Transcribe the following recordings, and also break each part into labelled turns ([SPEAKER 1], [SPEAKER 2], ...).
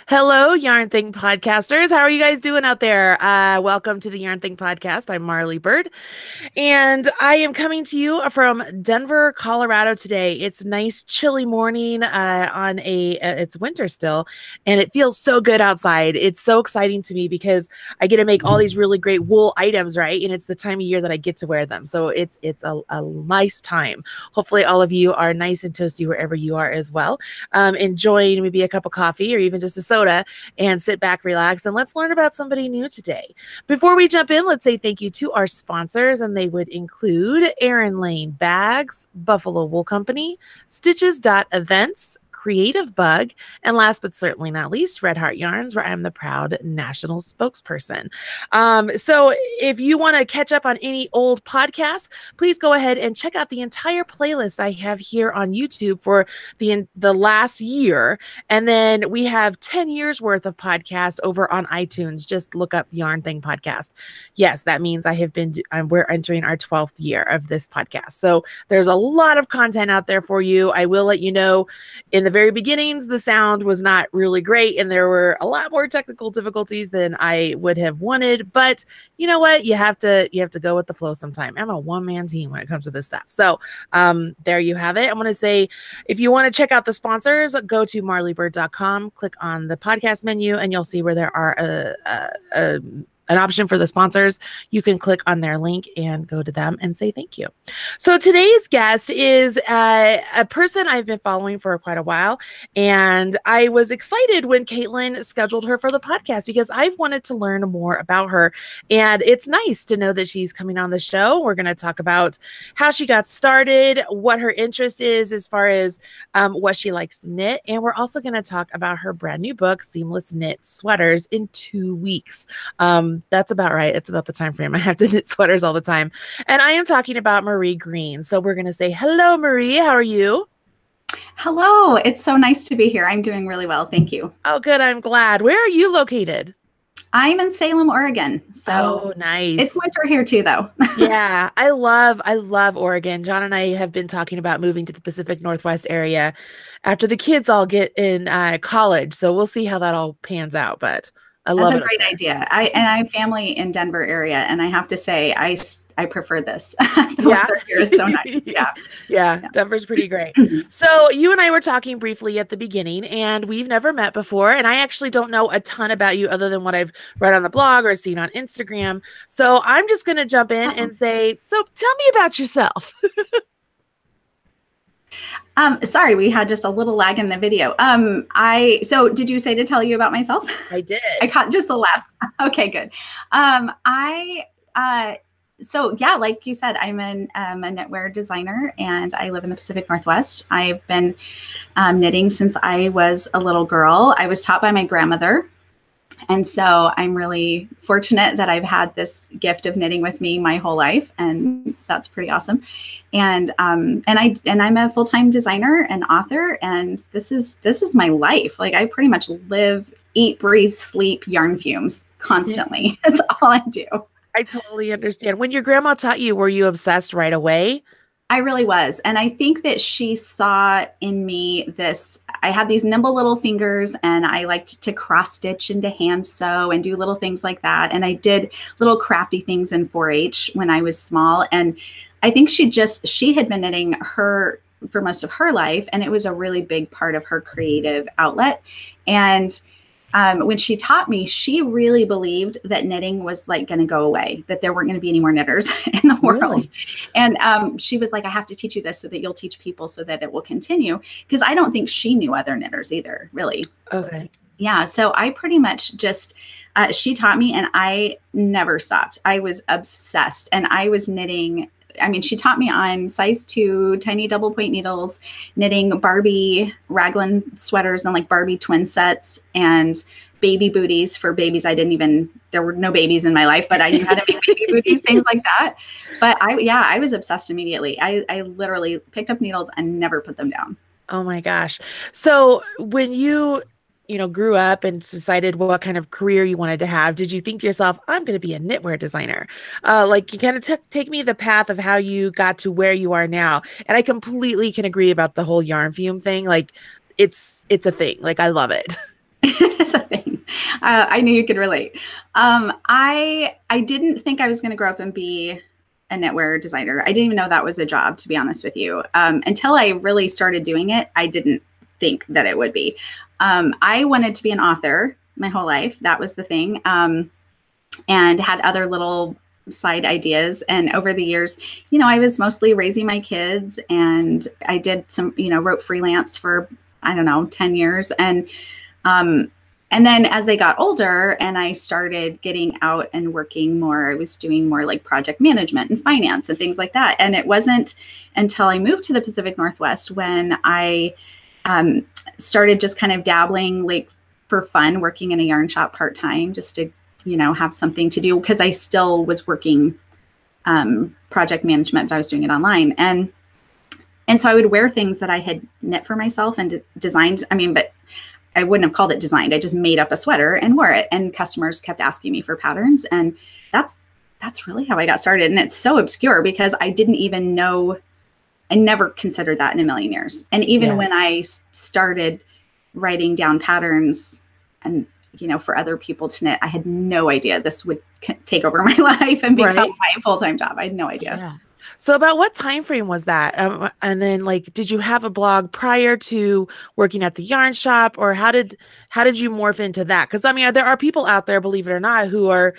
[SPEAKER 1] Hello, Yarn Thing podcasters. How are you guys doing out there? Welcome to the Yarn Thing podcast. I'm Marley Bird, and I am coming to you from Denver, Colorado today. It's a nice, chilly morning it's winter still, and it feels so good outside. It's so exciting to me because I get to make all these really great wool items, right? And it's the time of year that I get to wear them. So it's a nice time. Hopefully all of you are nice and toasty wherever you are as well. Enjoying maybe a cup of coffee or even just a soda and sit back, relax, and let's learn about somebody new today. Before we jump in, let's say thank you to our sponsors, and they would include Erin Lane Bags, Buffalo Wool Company, Stitches.Events, Creative Bug, and last but certainly not least, Red Heart Yarns, where I'm the proud national spokesperson. So if you want to catch up on any old podcasts, please go ahead and check out the entire playlist I have here on YouTube for the last year. And then we have 10 years worth of podcasts over on iTunes. Just look up Yarn Thing Podcast. Yes, that means we're entering our 12th year of this podcast. So there's a lot of content out there for you. I will let you know in the very beginnings, the sound was not really great, and there were a lot more technical difficulties than I would have wanted. But you know what? You have to go with the flow sometime. I'm a one-man team when it comes to this stuff. So there you have it. I'm going to say, if you want to check out the sponsors, go to marleybird.com, click on the podcast menu, and you'll see where there are an option for the sponsors. You can click on their link and go to them and say thank you. So today's guest is a person I've been following for quite a while, and I was excited when Caitlin scheduled her for the podcast because I've wanted to learn more about her, and it's nice to know that she's coming on the show. We're going to talk about how she got started, what her interest is as far as what she likes to knit, and we're also going to talk about her brand new book, Seamless Knit Sweaters, in 2 weeks. That's about right. It's about the time frame I have to knit sweaters all the time. And I am talking about Marie Greene. So we're going to say, hello, Marie. How are you?
[SPEAKER 2] Hello. It's so nice to be here. I'm doing really well. Thank you.
[SPEAKER 1] Oh, good. I'm glad. Where are you located?
[SPEAKER 2] I'm in Salem, Oregon. So
[SPEAKER 1] nice.
[SPEAKER 2] It's winter here too, though.
[SPEAKER 1] Yeah, I love Oregon. John and I have been talking about moving to the Pacific Northwest area after the kids all get in college. So we'll see how that all pans out. But I love it.
[SPEAKER 2] That's a great idea. I have family in Denver area, and I have to say, I prefer this. The weather here is so nice.
[SPEAKER 1] Yeah, Denver's pretty great. So you and I were talking briefly at the beginning, and we've never met before, and I actually don't know a ton about you other than what I've read on the blog or seen on Instagram. So I'm just going to jump in and say, so tell me about yourself.
[SPEAKER 2] Sorry, we had just a little lag in the video. So did you say to tell you about myself?
[SPEAKER 1] I did.
[SPEAKER 2] I caught just the last. Okay, good. So yeah, like you said, I'm a knitwear designer, and I live in the Pacific Northwest. I've been knitting since I was a little girl. I was taught by my grandmother. And so I'm really fortunate that I've had this gift of knitting with me my whole life, and that's pretty awesome. And I'm a full-time designer and author, and this is my life. Like, I pretty much live, eat, breathe, sleep yarn fumes constantly. That's all I do.
[SPEAKER 1] I totally understand. When your grandma taught you, were you obsessed right away?
[SPEAKER 2] I really was. And I think that she saw in me I had these nimble little fingers, and I liked to cross stitch and to hand sew and do little things like that. And I did little crafty things in 4-H when I was small. And I think she had been knitting for most of her life, and it was a really big part of her creative outlet. And when she taught me, she really believed that knitting was like going to go away, that there weren't going to be any more knitters in the world.
[SPEAKER 1] Really?
[SPEAKER 2] And she was like, I have to teach you this so that you'll teach people so that it will continue. Because I don't think she knew other knitters either, really.
[SPEAKER 1] Okay.
[SPEAKER 2] Yeah. So I pretty much just, she taught me, and I never stopped. I was obsessed, and I was knitting. I mean, she taught me on size 2 tiny double point needles, knitting Barbie raglan sweaters and like Barbie twin sets, and baby booties for babies. There were no babies in my life, but I knew how to make baby booties, things like that. But I was obsessed immediately. I literally picked up needles and never put them down.
[SPEAKER 1] Oh my gosh. So when you grew up and decided what kind of career you wanted to have, did you think to yourself, I'm going to be a knitwear designer? Like, you kind of take me the path of how you got to where you are now. And I completely can agree about the whole yarn fume thing. Like, it's a thing. Like, I love it.
[SPEAKER 2] It is a thing. I knew you could relate. I didn't think I was going to grow up and be a knitwear designer. I didn't even know that was a job, to be honest with you. Until I really started doing it, I didn't think that it would be. I wanted to be an author my whole life. That was the thing. And had other little side ideas. And over the years, I was mostly raising my kids, and I did some, wrote freelance for, I don't know, 10 years. And then as they got older and I started getting out and working more, I was doing more like project management and finance and things like that. And it wasn't until I moved to the Pacific Northwest when I started just kind of dabbling, like for fun, working in a yarn shop part-time, just to, have something to do, because I still was working project management, but I was doing it online. And so I would wear things that I had knit for myself and designed. But I wouldn't have called it designed. I just made up a sweater and wore it. And customers kept asking me for patterns. And that's really how I got started. And it's so obscure because I didn't even know, I never considered that in a million years. And even when I started writing down patterns and, for other people to knit, I had no idea this would take over my life and become my full-time job. I had no idea.
[SPEAKER 1] Yeah. So about what time frame was that? And then did you have a blog prior to working at the yarn shop, or how did you morph into that? Because there are people out there, believe it or not, who are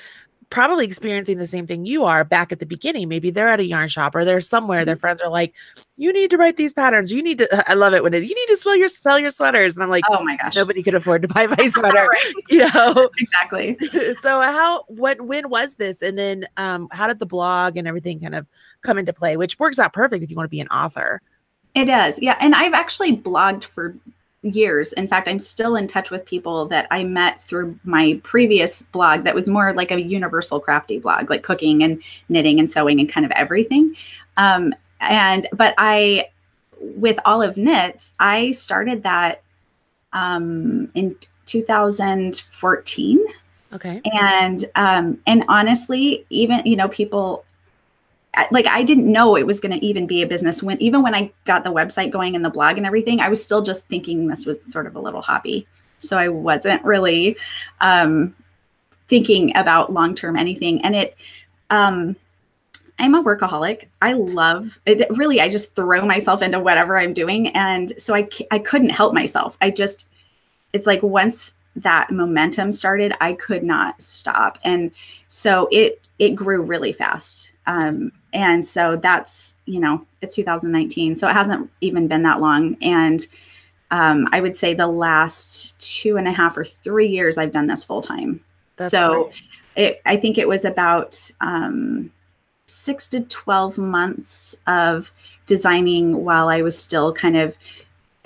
[SPEAKER 1] probably experiencing the same thing you are back at the beginning. Maybe they're at a yarn shop or they're somewhere. Their friends are like, you need to write these patterns. You need to, I love it when you need to sell your sweaters. And I'm like,
[SPEAKER 2] oh my gosh,
[SPEAKER 1] nobody could afford to buy my sweater,
[SPEAKER 2] Exactly.
[SPEAKER 1] So when was this? And then how did the blog and everything kind of come into play, which works out perfect if you want to be an author?
[SPEAKER 2] It does. Yeah. And I've actually blogged for years. In fact, I'm still in touch with people that I met through my previous blog that was more like a universal crafty blog, like cooking and knitting and sewing and kind of everything. But with Olive Knits, I started that in 2014.
[SPEAKER 1] Okay.
[SPEAKER 2] And honestly, even, people, like, I didn't know it was going to even be a business when I got the website going and the blog and everything. I was still just thinking this was sort of a little hobby. So I wasn't really thinking about long-term anything. And I'm a workaholic. I love it. Really, I just throw myself into whatever I'm doing. And so I couldn't help myself. It's like once that momentum started, I could not stop. And so it grew really fast. And so that's, it's 2019. So it hasn't even been that long. And I would say the last 2.5 or 3 years I've done this full time. So I think it was about 6 to 12 months of designing while I was still kind of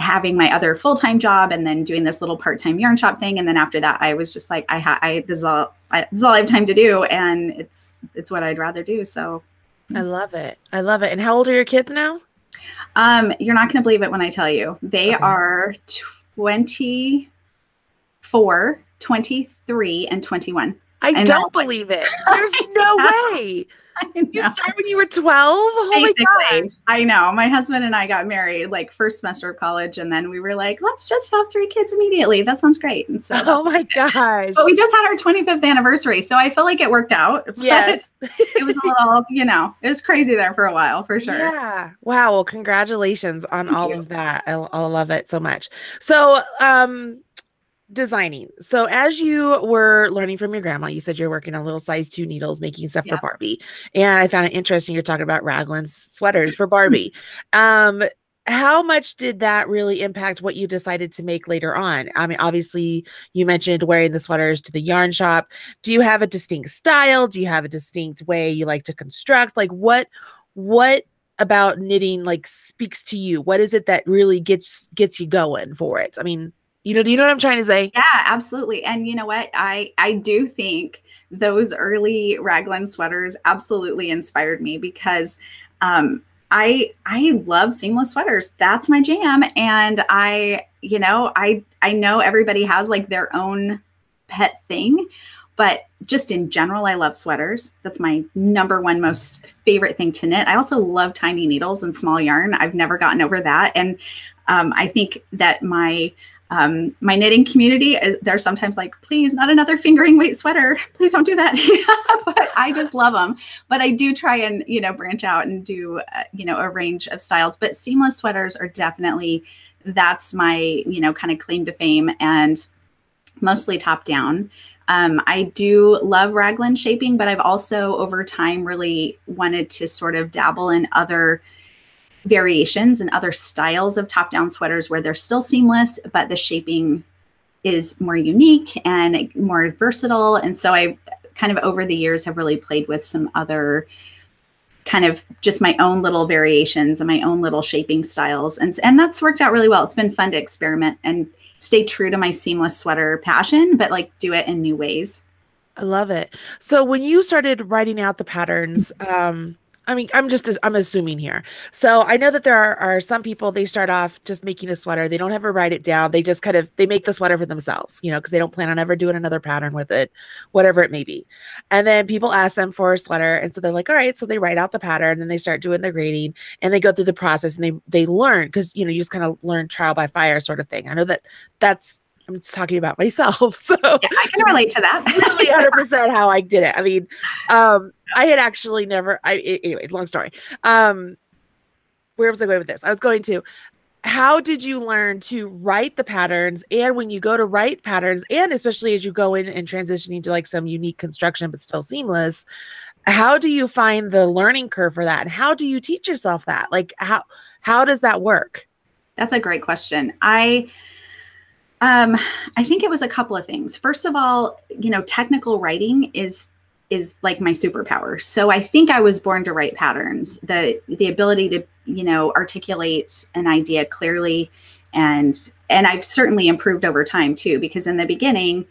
[SPEAKER 2] having my other full-time job and then doing this little part-time yarn shop thing. And then after that, I was just like, this is all I have time to do. And it's what I'd rather do. So
[SPEAKER 1] I love it. I love it. And how old are your kids now?
[SPEAKER 2] You're not going to believe it when I tell you. They are 24, 23, and 21.
[SPEAKER 1] I don't believe it. There's no way. You started when you were 12? Oh
[SPEAKER 2] Basically,
[SPEAKER 1] my gosh.
[SPEAKER 2] I know. My husband and I got married like first semester of college, and then we were like, let's just have 3 kids immediately. That sounds great. And so
[SPEAKER 1] oh my gosh.
[SPEAKER 2] But we just had our 25th anniversary, so I feel like it worked out.
[SPEAKER 1] Yes.
[SPEAKER 2] It was a little, it was crazy there for a while, for sure.
[SPEAKER 1] Yeah. Wow. Well, congratulations on all of that. I love it so much. So, designing. So as you were learning from your grandma, you said you're working on little size 2 needles, making stuff for Barbie. And I found it interesting. You're talking about raglan sweaters for Barbie. How much did that really impact what you decided to make later on? Obviously you mentioned wearing the sweaters to the yarn shop. Do you have a distinct style? Do you have a distinct way you like to construct? Like what about knitting speaks to you? What is it that really gets you going for it? Do you know what I'm trying to say?
[SPEAKER 2] Yeah, absolutely. And you know what? I do think those early raglan sweaters absolutely inspired me because I love seamless sweaters. That's my jam. And I know everybody has their own pet thing, but just in general, I love sweaters. That's my #1 most favorite thing to knit. I also love tiny needles and small yarn. I've never gotten over that. And I think that my My knitting community, they're sometimes like, please, not another fingering weight sweater. Please don't do that. But I just love them. But I do try and, branch out and do, a range of styles. But seamless sweaters are definitely, that's my, kind of claim to fame, and mostly top down. I do love raglan shaping, but I've also over time really wanted to sort of dabble in other variations and other styles of top-down sweaters where they're still seamless, but the shaping is more unique and more versatile. And so I kind of over the years have really played with some other kind of just my own little variations and my own little shaping styles. And that's worked out really well. It's been fun to experiment and stay true to my seamless sweater passion, but like do it in new ways.
[SPEAKER 1] I love it. So when you started writing out the patterns, I mean, I'm assuming here. So I know that there are some people, they start off just making a sweater. They don't ever write it down. They just they make the sweater for themselves, because they don't plan on ever doing another pattern with it, whatever it may be. And then people ask them for a sweater. And so they're like, all right, so they write out the pattern, and they start doing the grading, and they go through the process, and they learn, because, you just kind of learn trial by fire sort of thing. I know I'm just talking about myself. So
[SPEAKER 2] yeah, I can relate to that.
[SPEAKER 1] Really 100% how I did it. I mean, I had actually anyways, long story. Where was I going with this? I was going to, how did you learn to write the patterns? And when you go to write patterns, and especially as you go in and transitioning to like some unique construction, but still seamless, how do you find the learning curve for that? And how do you teach yourself that? Like, how does that work?
[SPEAKER 2] That's a great question. I think it was a couple of things. First of all, technical writing is like my superpower. So I think I was born to write patterns. The ability to, articulate an idea clearly, and I've certainly improved over time too, because in the beginning,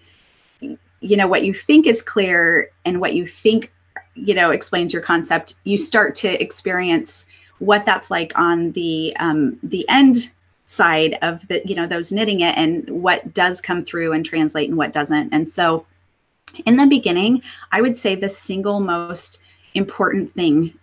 [SPEAKER 2] what you think is clear and what you think, explains your concept, you start to experience what that's like on the end side of the, those knitting it, and what does come through and translate and what doesn't. And so in the beginning, I would say the single most important thing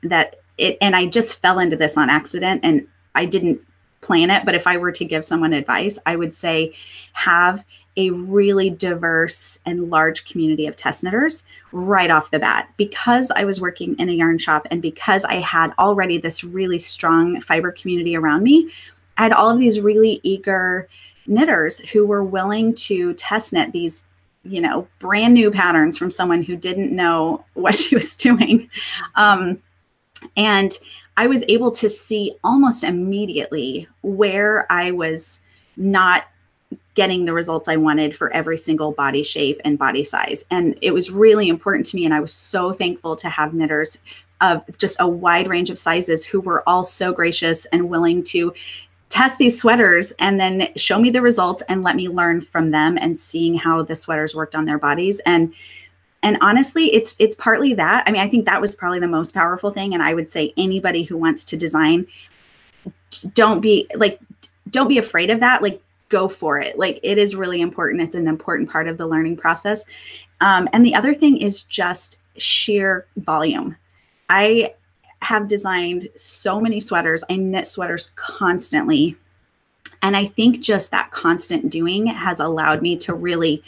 [SPEAKER 2] and I just fell into this on accident and I didn't plan it, but if I were to give someone advice, I would say have a really diverse and large community of test knitters right off the bat. Because I was working in a yarn shop, and because I had already this really strong fiber community around me, I had all of these really eager knitters who were willing to test knit these, brand new patterns from someone who didn't know what she was doing. And I was able to see almost immediately where I was not getting the results I wanted for every single body shape and body size. And it was really important to me. And I was so thankful to have knitters of just a wide range of sizes who were all so gracious and willing to test these sweaters and then show me the results and let me learn from them and seeing how the sweaters worked on their bodies. And honestly, it's partly that. I mean, I think that was probably the most powerful thing. And I would say anybody who wants to design, don't be afraid of that. Like, go for it. Like, it is really important. It's an important part of the learning process. And the other thing is just sheer volume. I have designed so many sweaters. I knit sweaters constantly. And I think just that constant doing has allowed me to really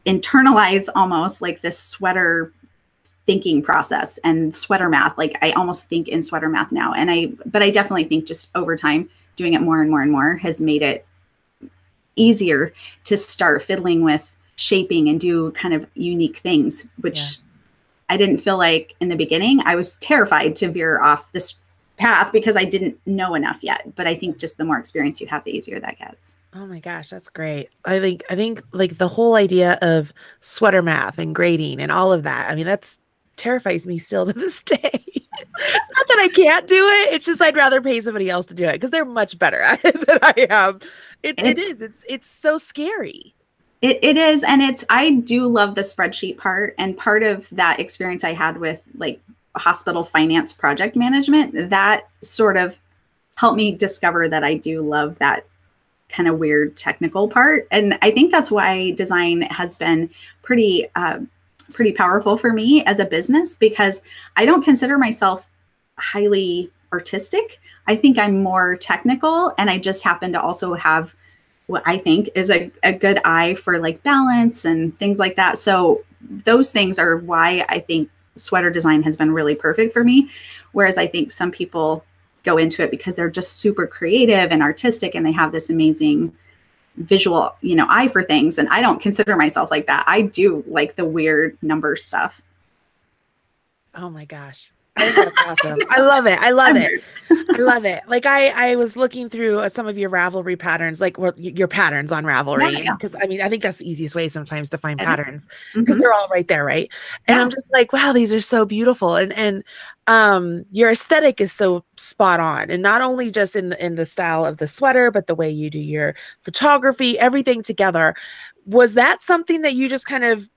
[SPEAKER 2] internalize almost like this sweater thinking process and sweater math. Like, I almost think in sweater math now. But I definitely think just over time, doing it more and more and more has made it easier to start fiddling with shaping and do kind of unique things, which I didn't feel like in the beginning. I was terrified to veer off this path because I didn't know enough yet. But I think just the more experience you have, the easier that gets.
[SPEAKER 1] Oh my gosh, that's great. I think like the whole idea of sweater math and grading and all of that, I mean, that's terrifies me still to this day. It's not that I can't do it. It's just I'd rather pay somebody else to do it because they're much better at it than I am. It's so scary.
[SPEAKER 2] It is. And I do love the spreadsheet part. And part of that experience I had with like hospital finance project management, that sort of helped me discover that I do love that kind of weird technical part. And I think that's why design has been pretty powerful for me as a business, because I don't consider myself highly artistic. I think I'm more technical, and I just happen to also have what I think is a good eye for like balance and things like that. So those things are why I think sweater design has been really perfect for me. Whereas I think some people go into it because they're just super creative and artistic and they have this amazing visual, eye for things. And I don't consider myself like that. I do like the weird number stuff.
[SPEAKER 1] Oh my gosh. I think that's awesome. I love it. I love it. I love it. Like I was looking through some of your Ravelry patterns, like your patterns on Ravelry,
[SPEAKER 2] Yeah.
[SPEAKER 1] because I mean, I think that's the easiest way sometimes to find
[SPEAKER 2] Yeah.
[SPEAKER 1] patterns because they're all right there, right? And
[SPEAKER 2] Yeah.
[SPEAKER 1] I'm just like, wow, these are so beautiful, and your aesthetic is so spot on, and not only just in the style of the sweater, but the way you do your photography, everything together. Was that something that you just kind of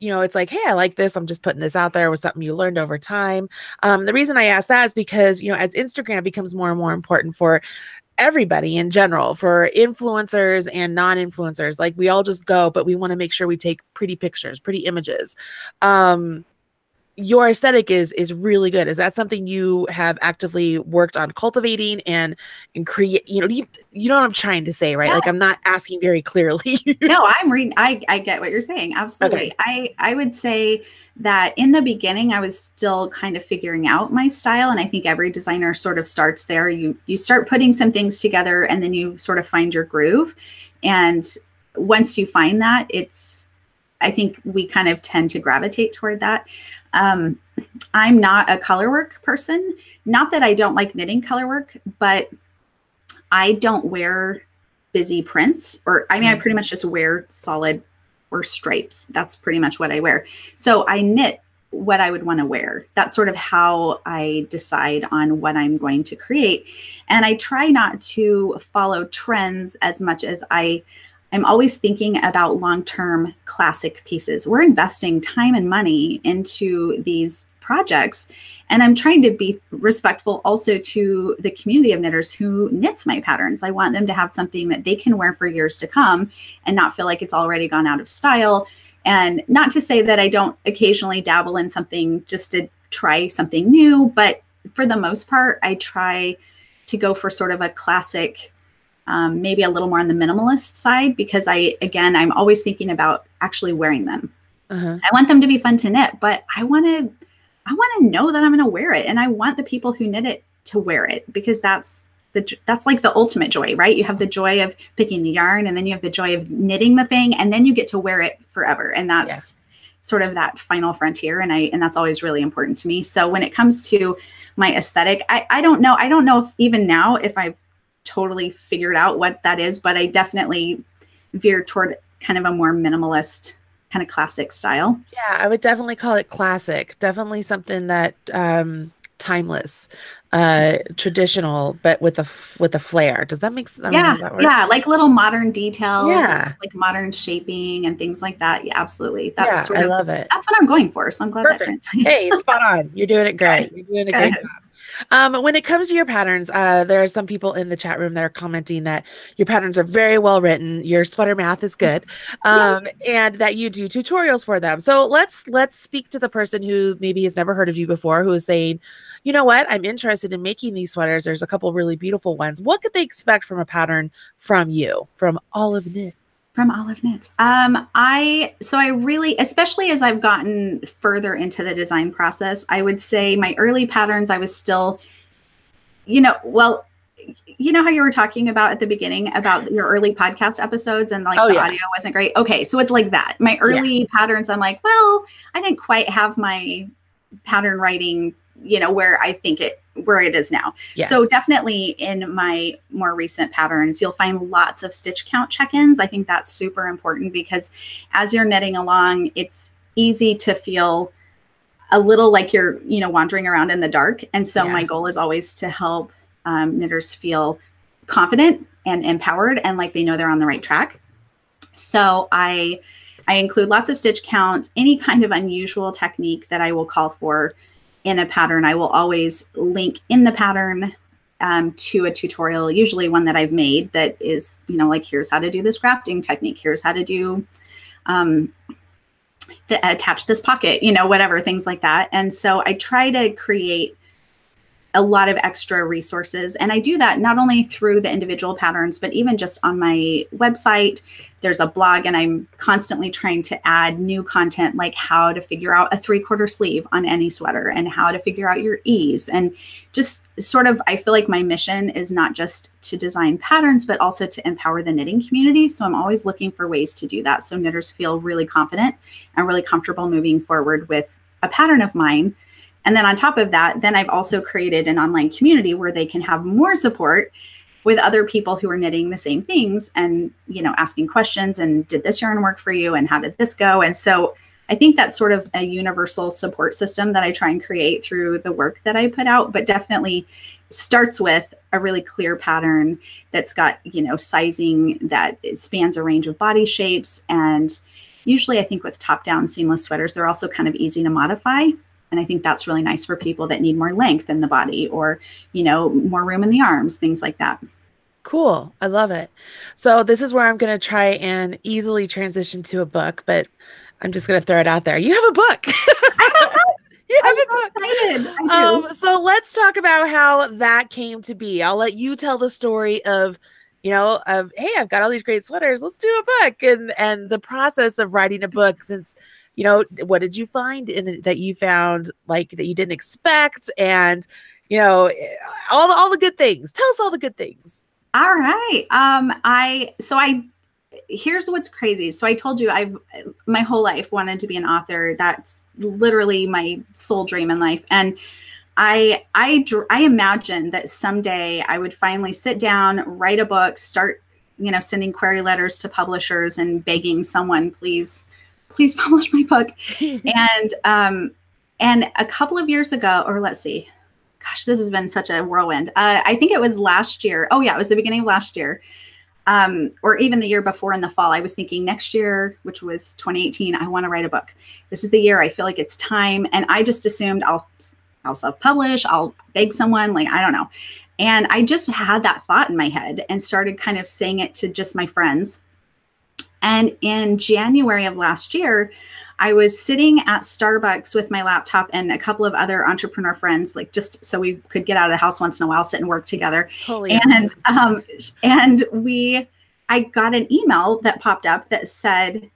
[SPEAKER 1] it's like, hey, I like this. I'm just putting this out there. Was something you learned over time. The reason I ask that is because, as Instagram becomes more and more important for everybody in general, for influencers and non-influencers, like we all just go, but we want to make sure we take pretty pictures, pretty images. Your aesthetic is really good. Is that something you have actively worked on cultivating and create, you know what I'm trying to say, right?
[SPEAKER 2] Yeah.
[SPEAKER 1] Like I'm not asking very clearly.
[SPEAKER 2] No, I'm reading. I get what you're saying. Absolutely.
[SPEAKER 1] Okay.
[SPEAKER 2] I would say that in the beginning, I was still kind of figuring out my style. And I think every designer sort of starts there. You start putting some things together and then you sort of find your groove. And once you find that, I think we kind of tend to gravitate toward that. I'm not a color work person. Not that I don't like knitting color work, but I don't wear busy prints, or I mean, I pretty much just wear solid or stripes. That's pretty much what I wear. So I knit what I would want to wear. That's sort of how I decide on what I'm going to create. And I try not to follow trends as much as I'm always thinking about long-term classic pieces. We're investing time and money into these projects. And I'm trying to be respectful also to the community of knitters who knits my patterns. I want them to have something that they can wear for years to come and not feel like it's already gone out of style. And not to say that I don't occasionally dabble in something just to try something new, but for the most part, I try to go for sort of a classic, maybe a little more on the minimalist side, because I'm always thinking about actually wearing them. I want them to be fun to knit, but I want to know that I'm going to wear it. And I want the people who knit it to wear it, because that's like the ultimate joy, right? You have the joy of picking the yarn, and then you have the joy of knitting the thing, and then you get to wear it forever. And that's sort of that final frontier. And that's always really important to me. So when it comes to my aesthetic, I don't know. I don't know if even now, if I've totally figured out what that is, but I definitely veer toward kind of a more minimalist kind of classic style.
[SPEAKER 1] Yeah, I would definitely call it classic. Definitely something that timeless, traditional, but with a flair. Does that make sense? I mean, does that work?
[SPEAKER 2] Yeah, like little modern details,
[SPEAKER 1] Yeah,
[SPEAKER 2] like modern shaping and things like that. Yeah, absolutely. That's
[SPEAKER 1] I love it.
[SPEAKER 2] That's what I'm going for. So I'm glad that translates.
[SPEAKER 1] Hey, it's spot on. You're doing it great. You're doing a great job. When it comes to your patterns, there are some people in the chat room that are commenting that your patterns are very well written. Your sweater math is good, and that you do tutorials for them. So let's speak to the person who maybe has never heard of you before, who is saying, you know what, I'm interested in making these sweaters. There's a couple really beautiful ones. What could they expect from a pattern from you, from Olive Knits?
[SPEAKER 2] From Olive Knits. I really, especially as I've gotten further into the design process, I would say my early patterns, I was still, well, you know how you were talking about at the beginning about your early podcast episodes and like the audio wasn't great. Okay. So it's like that. My early patterns, I'm like, well, I didn't quite have my pattern writing, where I think where it is now. Yeah. So definitely in my more recent patterns, you'll find lots of stitch count check-ins. I think that's super important, because as you're knitting along, it's easy to feel a little like you're, wandering around in the dark. And so my goal is always to help knitters feel confident and empowered and like they know they're on the right track. So I include lots of stitch counts, any kind of unusual technique that I will call for in a pattern. I will always link in the pattern to a tutorial, usually one that I've made that is, like, here's how to do this crafting technique. Here's how to do attach this pocket, whatever, things like that. And so I try to create a lot of extra resources. And I do that not only through the individual patterns, but even just on my website. There's a blog, and I'm constantly trying to add new content, like how to figure out a 3/4 sleeve on any sweater and how to figure out your ease. And just sort of, I feel like my mission is not just to design patterns, but also to empower the knitting community. So I'm always looking for ways to do that, so knitters feel really confident and really comfortable moving forward with a pattern of mine. And then on top of that, then I've also created an online community where they can have more support with other people who are knitting the same things and, you know, asking questions and did this yarn work for you? And how did this go? And so I think that's sort of a universal support system that I try and create through the work that I put out, but definitely starts with a really clear pattern that's got, you know, sizing that spans a range of body shapes. And usually I think with top-down seamless sweaters, they're also kind of easy to modify. And I think that's really nice for people that need more length in the body or, you know, more room in the arms, things like that.
[SPEAKER 1] Cool. I love it. So this is where I'm going to try and easily transition to a book, but I'm just going to throw it out there. You have a book. You have
[SPEAKER 2] I'm
[SPEAKER 1] a
[SPEAKER 2] so
[SPEAKER 1] book.
[SPEAKER 2] excited. I do.
[SPEAKER 1] So let's talk about how that came to be. I'll let you tell the story of, you know, of, hey, I've got all these great sweaters. Let's do a book. And the process of writing a book, since, you know, what did you find in it that you found like that you didn't expect? And, you know, all the good things. Tell us all the good things.
[SPEAKER 2] All right. Here's what's crazy. So I told you I've my whole life wanted to be an author. That's literally my sole dream in life. And I imagined that someday I would finally sit down, write a book, start, you know, sending query letters to publishers and begging someone, please publish my book. And a couple of years ago, or let's see, gosh, this has been such a whirlwind. I think it was last year. Oh yeah, it was the beginning of last year. Or even the year before in the fall, I was thinking next year, which was 2018, I want to write a book. This is the year I feel like it's time. And I just assumed I'll self-publish, I'll beg someone, like, I don't know. And I just had that thought in my head and started kind of saying it to just my friends. And in January of last year, I was sitting at Starbucks with my laptop and a couple of other entrepreneur friends, like just so we could get out of the house once in a while, sit and work together.
[SPEAKER 1] Totally.
[SPEAKER 2] And I got an email that popped up that said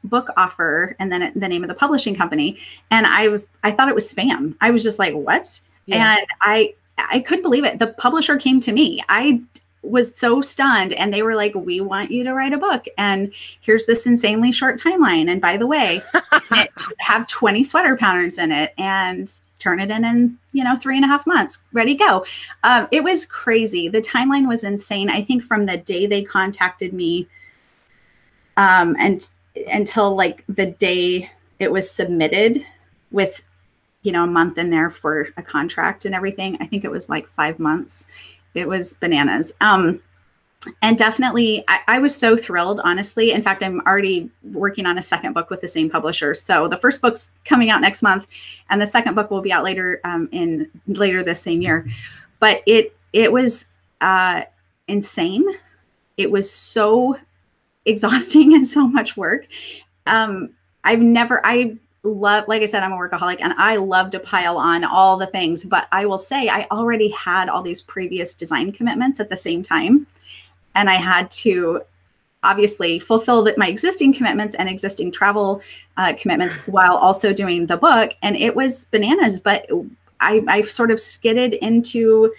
[SPEAKER 2] book offer and then the name of the publishing company. And I thought it was spam. I was just like, what? Yeah. And I couldn't believe it. The publisher came to me. I was so stunned, and they were like, we want you to write a book, and here's this insanely short timeline, and by the way, have 20 sweater patterns in it and turn it in, you know, 3.5 months, ready to go. It was crazy. The timeline was insane. I think from the day they contacted me and until like the day it was submitted, with, you know, a month in there for a contract and everything, I think it was like 5 months. It was bananas. And definitely, I was so thrilled, honestly. In fact, I'm already working on a second book with the same publisher. So the first book's coming out next month, and the second book will be out later later this same year. But it was insane. It was so exhausting and so much work. I love, like I said, I'm a workaholic, and I love to pile on all the things, but I will say I already had all these previous design commitments at the same time. And I had to obviously fulfill my existing commitments and existing travel commitments while also doing the book. And it was bananas, but I sort of skidded into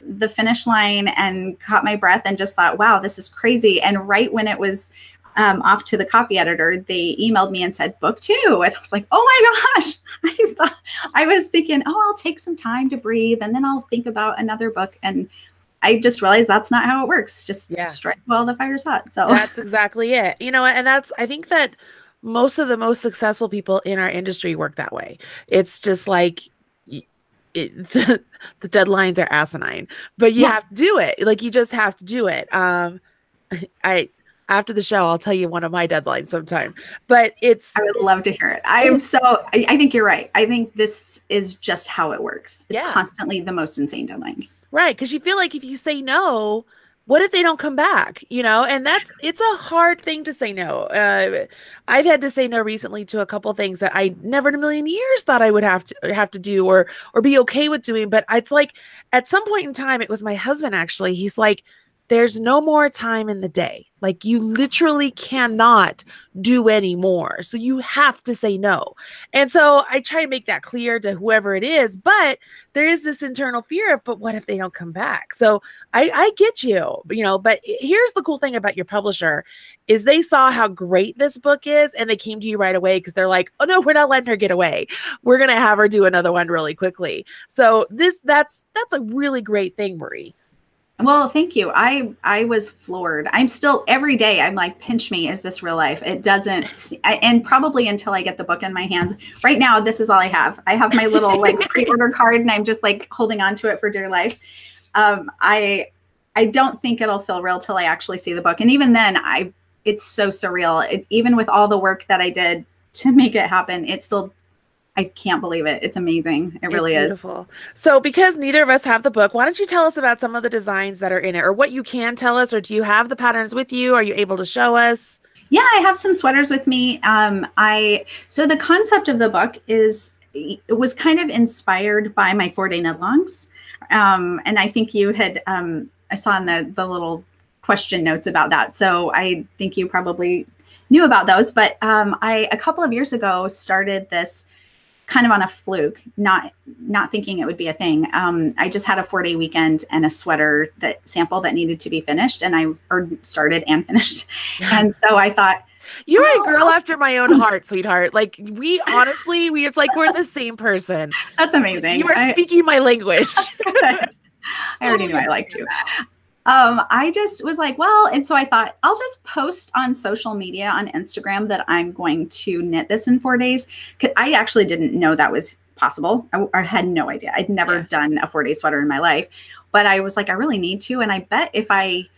[SPEAKER 2] the finish line and caught my breath and just thought, wow, this is crazy. And right when it was off to the copy editor, they emailed me and said, book 2. And I was like, oh my gosh. I was thinking, oh, I'll take some time to breathe, and then I'll think about another book. And I just realized that's not how it works. Just strike while the fire's hot. So
[SPEAKER 1] that's exactly it. You know, and I think that most of the most successful people in our industry work that way. It's just like the deadlines are asinine, but you have to do it. Like, you just have to do it. After the show, I'll tell you one of my deadlines sometime, but I
[SPEAKER 2] would love to hear it. I think you're right. I think this is just how it works. It's constantly the most insane deadlines.
[SPEAKER 1] Right. Cause you feel like if you say no, what if they don't come back? And it's a hard thing to say no. I've had to say no recently to a couple things that I never in a million years thought I would have to do or be okay with doing. But it's like at some point in time, it was my husband actually. He's like, there's no more time in the day. Like you literally cannot do any more. So you have to say no. And so I try to make that clear to whoever it is, but there is this internal fear of, but what if they don't come back? So I get you, but here's the cool thing about your publisher is they saw how great this book is and they came to you right away because they're like, oh no, we're not letting her get away. We're going to have her do another one really quickly. So that's a really great thing, Marie.
[SPEAKER 2] Well, thank you. I was floored. I'm still every day. I'm like, pinch me. Is this real life? It doesn't. And probably until I get the book in my hands. Right now, this is all I have. I have my little like pre-order card, and I'm just like holding on to it for dear life. I don't think it'll feel real till I actually see the book, and even then, it's so surreal. Even with all the work that I did to make it happen, it's still. I can't believe it. It's amazing. It really is.
[SPEAKER 1] Beautiful. So because neither of us have the book, why don't you tell us about some of the designs that are in it or what you can tell us, or do you have the patterns with you? Are you able to show us?
[SPEAKER 2] Yeah, I have some sweaters with me. So the concept of the book it was kind of inspired by my 4-day knit-alongs. And I think you had, I saw in the little question notes about that. So I think you probably knew about those, but a couple of years ago started this kind of on a fluke, not thinking it would be a thing. I just had a 4-day weekend and a sweater sample that needed to be finished, and I started and finished. And so I thought,
[SPEAKER 1] you're a girl after my own heart, sweetheart. Like it's like we're the same person.
[SPEAKER 2] That's amazing.
[SPEAKER 1] You are speaking my language.
[SPEAKER 2] I already knew I liked you. I just was like, well, and so I thought I'll just post on social media on Instagram that I'm going to knit this in 4 days. I actually didn't know that was possible. I had no idea. I'd never done a 4-day sweater in my life, but I was like, I really need to. And I bet if I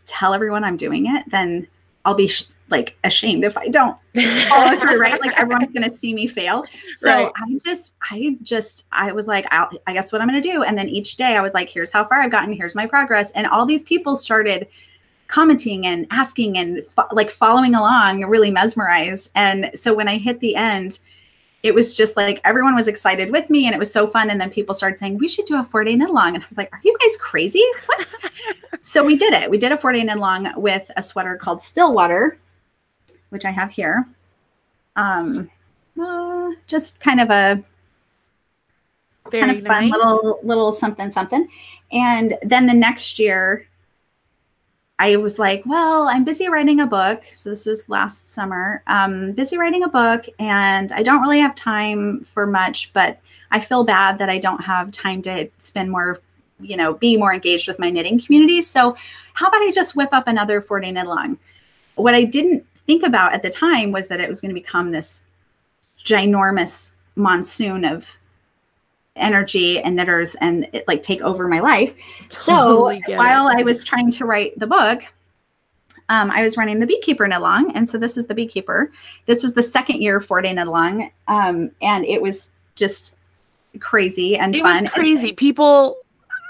[SPEAKER 2] tell everyone I'm doing it, then I'll be like ashamed if I don't follow through, right? Like everyone's going to see me fail. So right. I was like, I guess what I'm going to do. And then each day I was like, here's how far I've gotten. Here's my progress. And all these people started commenting and asking and like following along, really mesmerized. And so when I hit the end, it was just like everyone was excited with me and it was so fun. And then people started saying, we should do a 4-day knit-along. And I was like, are you guys crazy? What? So we did it. We did a 4-day knit-along with a sweater called Stillwater, which I have here. Just kind of a
[SPEAKER 1] very
[SPEAKER 2] kind of fun
[SPEAKER 1] nice.
[SPEAKER 2] little something. And then the next year, I was like, well, I'm busy writing a book. So this was last summer. Busy writing a book and I don't really have time for much, but I feel bad that I don't have time to spend more, be more engaged with my knitting community. So how about I just whip up another 4-day knit-along? What I didn't think about at the time was that it was going to become this ginormous monsoon of energy and knitters and it like take over my life.
[SPEAKER 1] Totally
[SPEAKER 2] so while I was trying to write the book, I was running the Beekeeper knit-along. And so this is the Beekeeper. This was the second year 4-day knit-along. And it was just crazy and fun.
[SPEAKER 1] It was crazy. People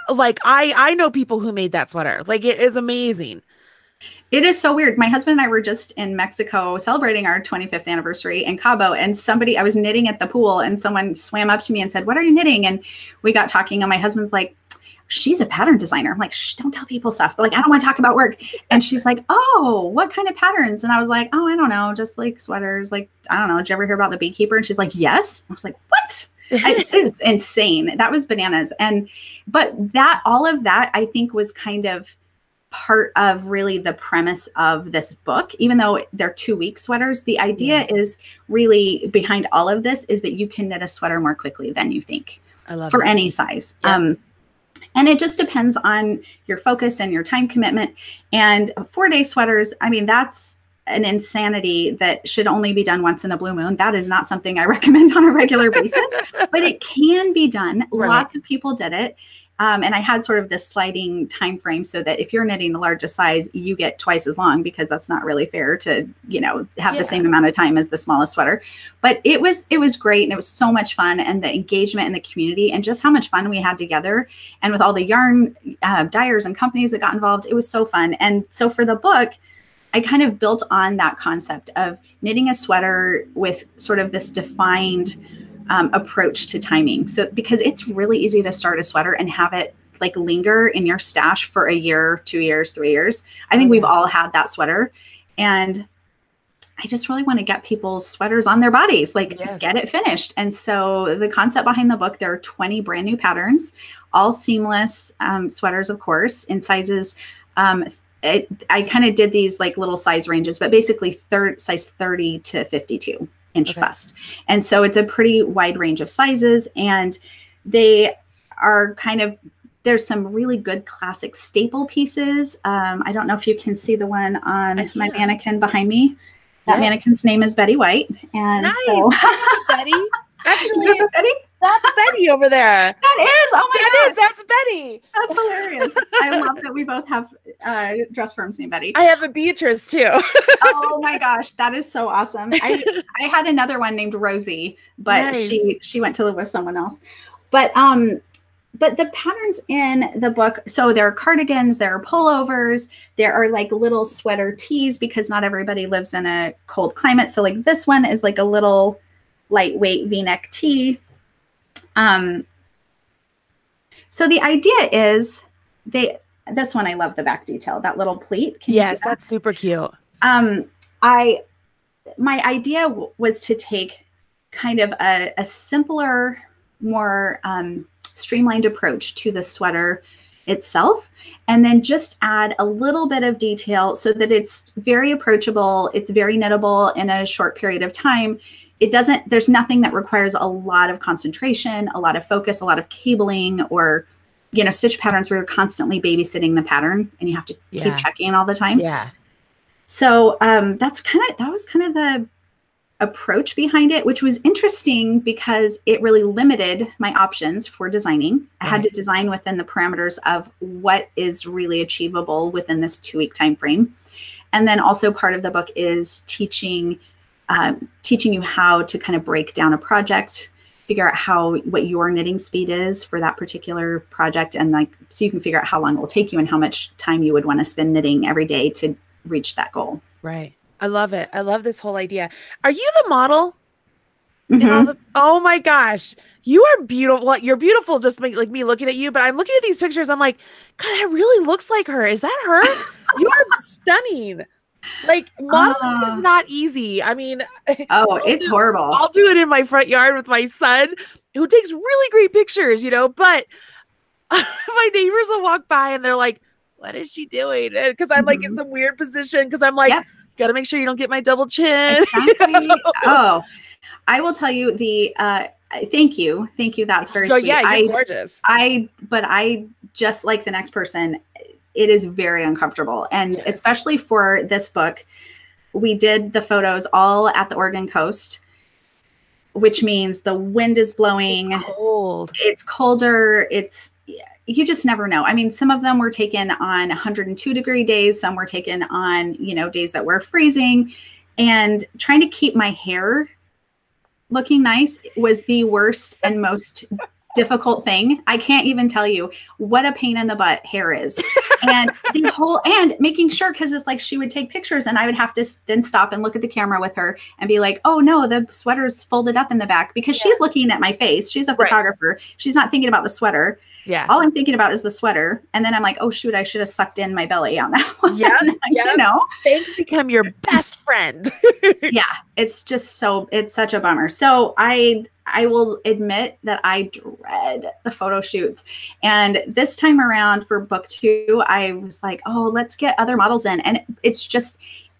[SPEAKER 1] like, I know people who made that sweater. Like it is amazing.
[SPEAKER 2] It is so weird. My husband and I were just in Mexico celebrating our 25th anniversary in Cabo, and I was knitting at the pool and someone swam up to me and said, what are you knitting? And we got talking and my husband's like, she's a pattern designer. I'm like, shh, don't tell people stuff. But like, I don't want to talk about work. And she's like, oh, what kind of patterns? And I was like, oh, I don't know. Just like sweaters. Like, I don't know. Did you ever hear about the Beekeeper? And she's like, yes. I was like, what? It was insane. That was bananas. But all of that, I think was kind of part of really the premise of this book, even though they're 2-week sweaters. The idea is really behind all of this is that you can knit a sweater more quickly than you think.
[SPEAKER 1] I love
[SPEAKER 2] for
[SPEAKER 1] it.
[SPEAKER 2] Any size.
[SPEAKER 1] Yep.
[SPEAKER 2] And it just depends on your focus and your time commitment. And 4-day sweaters, I mean, that's an insanity that should only be done once in a blue moon. That is not something I recommend on a regular basis, but it can be done.
[SPEAKER 1] Right.
[SPEAKER 2] Lots of people did it. And I had sort of this sliding time frame so that if you're knitting the largest size, you get twice as long, because that's not really fair to, have the same amount of time as the smallest sweater. But it was great, and it was so much fun, and the engagement in the community and just how much fun we had together. And with all the yarn dyers and companies that got involved, it was so fun. And so for the book, I kind of built on that concept of knitting a sweater with sort of this defined approach to timing. So, because it's really easy to start a sweater and have it like linger in your stash for a year, 2 years, 3 years. I think we've all had that sweater, and I just really want to get people's sweaters on their bodies, like get it finished. And so the concept behind the book, there are 20 brand new patterns, all seamless sweaters, of course, in sizes. I kind of did these like little size ranges, but basically size 30 to 52 inch bust. And so it's a pretty wide range of sizes, and they are kind of, there's some really good classic staple pieces. I don't know if you can see the one on my mannequin behind me. That mannequin's name is Betty White. And so
[SPEAKER 1] Betty, actually, Betty? That's Betty over there.
[SPEAKER 2] That is. Oh my God.
[SPEAKER 1] That's Betty.
[SPEAKER 2] That's hilarious. I love that we both have dress firms named Betty.
[SPEAKER 1] I have a Beatrice too.
[SPEAKER 2] Oh my gosh. That is so awesome. I had another one named Rosie, but she went to live with someone else. But the patterns in the book, so there are cardigans, there are pullovers, there are like little sweater tees, because not everybody lives in a cold climate. So like this one is like a little lightweight V-neck tee. So the idea is this one, I love the back detail, that little pleat. Can you see that?
[SPEAKER 1] That's super cute.
[SPEAKER 2] My idea was to take kind of a simpler, more streamlined approach to the sweater itself, and then just add a little bit of detail so that it's very approachable. It's very knittable in a short period of time. There's nothing that requires a lot of concentration, a lot of focus, a lot of cabling, or, stitch patterns where you're constantly babysitting the pattern and you have to keep checking all the time. Yeah. So that was kind of the approach behind it, which was interesting because it really limited my options for designing. I had to design within the parameters of what is really achievable within this 2-week time frame. And then also part of the book is teaching you how to kind of break down a project, figure out what your knitting speed is for that particular project, and so you can figure out how long it will take you and how much time you would want to spend knitting every day to reach that goal.
[SPEAKER 1] Right. I love it. I love this whole idea. Are you the model? Mm-hmm. Oh my gosh. You are beautiful. You're beautiful just like me looking at you, but I'm looking at these pictures. I'm like, God, that really looks like her. Is that her? You are stunning. Like, modeling is not easy. I mean,
[SPEAKER 2] it's horrible.
[SPEAKER 1] I'll do it in my front yard with my son, who takes really great pictures, but my neighbors will walk by and they're like, what is she doing? Because I'm like in some weird position, because I'm like, got to make sure you don't get my double chin.
[SPEAKER 2] Exactly. Oh, I will tell you thank you. That's very sweet.
[SPEAKER 1] Yeah, you're gorgeous.
[SPEAKER 2] But I just like the next person, it is very uncomfortable. And especially for this book, we did the photos all at the Oregon coast, which means the wind is blowing.
[SPEAKER 1] It's cold.
[SPEAKER 2] It's colder. You just never know. I mean, some of them were taken on 102-degree days. Some were taken on, days that were freezing, and trying to keep my hair looking nice was the worst and most difficult thing. I can't even tell you what a pain in the butt hair is. And and making sure, because it's like she would take pictures and I would have to then stop and look at the camera with her and be like, oh no, the sweater's folded up in the back, because she's looking at my face. She's a photographer. She's not thinking about the sweater. Yeah. All I'm thinking about is the sweater. And then I'm like, oh shoot, I should have sucked in my belly on that one.
[SPEAKER 1] Yeah. Things become your best friend.
[SPEAKER 2] Yeah. It's just it's such a bummer. So I will admit that I dread the photo shoots. And this time around for book 2, I was like, oh, let's get other models in. And it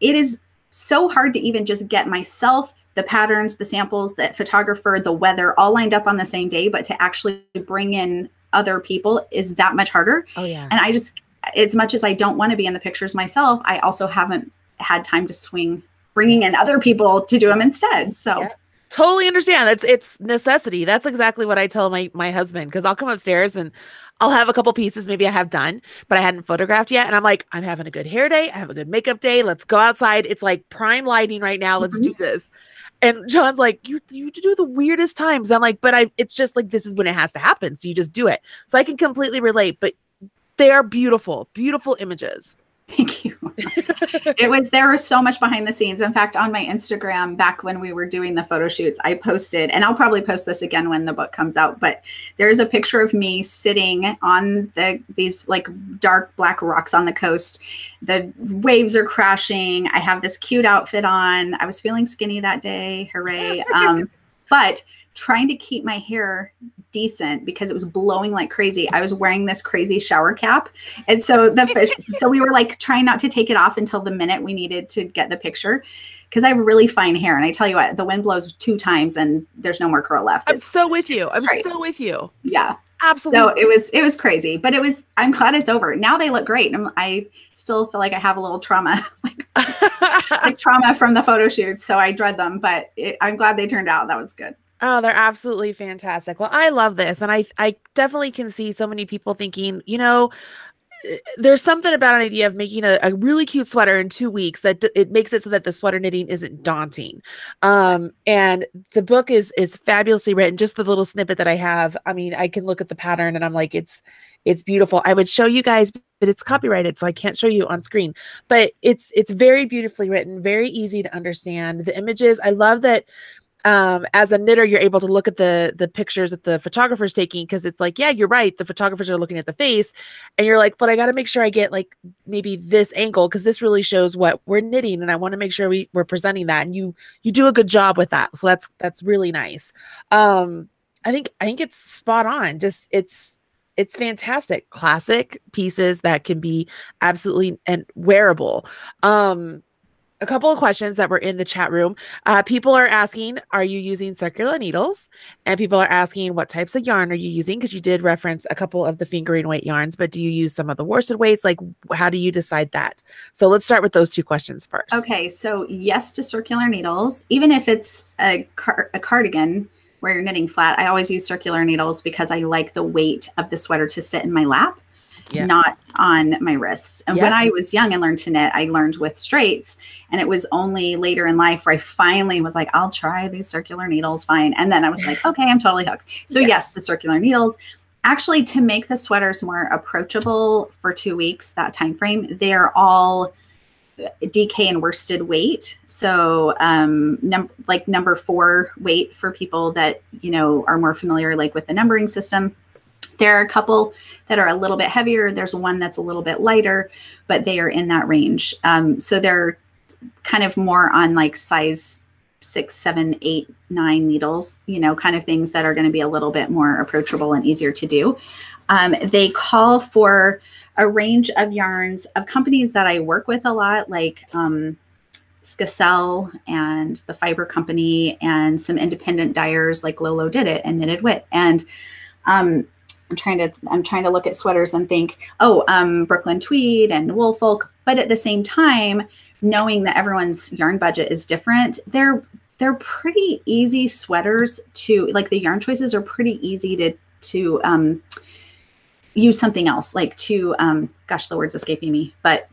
[SPEAKER 2] is so hard to even just get myself, the patterns, the samples, the photographer, the weather all lined up on the same day, but to actually bring in other people is that much harder. Oh yeah. And I just, as much as I don't want to be in the pictures myself, I also haven't had time to swing bringing in other people to do them instead. So
[SPEAKER 1] Totally understand. It's necessity. That's exactly what I tell my husband, because I'll come upstairs and I'll have a couple pieces maybe I have done, but I hadn't photographed yet. And I'm like, I'm having a good hair day. I have a good makeup day. Let's go outside. It's like prime lighting right now. Let's do
[SPEAKER 2] Mhm.
[SPEAKER 1] this. And John's like, you do the weirdest times. I'm like, but it's just like this is when it has to happen. So you just do it. So I can completely relate, but they are beautiful, beautiful images.
[SPEAKER 2] Thank you. There was so much behind the scenes. In fact, on my Instagram, back when we were doing the photo shoots, I posted, and I'll probably post this again when the book comes out, but there's a picture of me sitting on these like dark black rocks on the coast. The waves are crashing. I have this cute outfit on. I was feeling skinny that day. Hooray. But trying to keep my hair decent because it was blowing like crazy. I was wearing this crazy shower cap. And so so we were like trying not to take it off until the minute we needed to get the picture, because I have really fine hair. And I tell you what, the wind blows 2 times and there's no more curl left.
[SPEAKER 1] I'm so with you. I'm so with you.
[SPEAKER 2] Yeah.
[SPEAKER 1] Absolutely.
[SPEAKER 2] So it was crazy, but I'm glad it's over. Now they look great. I still feel like I have a little trauma, like trauma from the photo shoots. So I dread them, but I'm glad they turned out. That was good.
[SPEAKER 1] Oh, they're absolutely fantastic. Well, I love this. And I definitely can see so many people thinking, there's something about an idea of making a really cute sweater in 2 weeks that it makes it so that the sweater knitting isn't daunting. And the book is fabulously written. Just the little snippet that I have, I mean, I can look at the pattern and I'm like, it's beautiful. I would show you guys, but it's copyrighted, so I can't show you on screen. But it's very beautifully written, very easy to understand. The images, I love that. As a knitter, you're able to look at the pictures that the photographer's taking, because it's like, yeah, you're right. The photographers are looking at the face and you're like, but I got to make sure I get like maybe this angle, because this really shows what we're knitting. And I want to make sure we're presenting that. And you do a good job with that. So that's really nice. I think it's spot on. Just it's fantastic. Classic pieces that can be absolutely and wearable. A couple of questions that were in the chat room. People are asking, are you using circular needles? And people are asking, what types of yarn are you using? Because you did reference a couple of the fingering weight yarns, but do you use some of the worsted weights? Like, how do you decide that? So let's start with those 2 questions first.
[SPEAKER 2] Okay, so yes to circular needles. Even if it's a cardigan where you're knitting flat, I always use circular needles because I like the weight of the sweater to sit in my lap. Yeah. Not on my wrists. And when I was young and learned to knit, I learned with straights. And it was only later in life where I finally was like, I'll try these circular needles, fine. And then I was like, okay, I'm totally hooked. So yes to circular needles. Actually, to make the sweaters more approachable for 2 weeks, that time frame, they're all DK and worsted weight. So number 4 weight for people that, are more familiar like with the numbering system. There are a couple that are a little bit heavier. There's one that's a little bit lighter, but they are in that range. So they're kind of more on like size 6, 7, 8, 9 needles, kind of things that are going to be a little bit more approachable and easier to do. They call for a range of yarns of companies that I work with a lot, like Skacel and the Fiber Company, and some independent dyers like Lolo Did It and Knitted Wit. And I'm trying to look at sweaters and think, Brooklyn Tweed and Woolfolk. But at the same time, knowing that everyone's yarn budget is different, they're pretty easy sweaters to, like, the yarn choices are pretty easy to use something else, like to gosh, the word's escaping me, but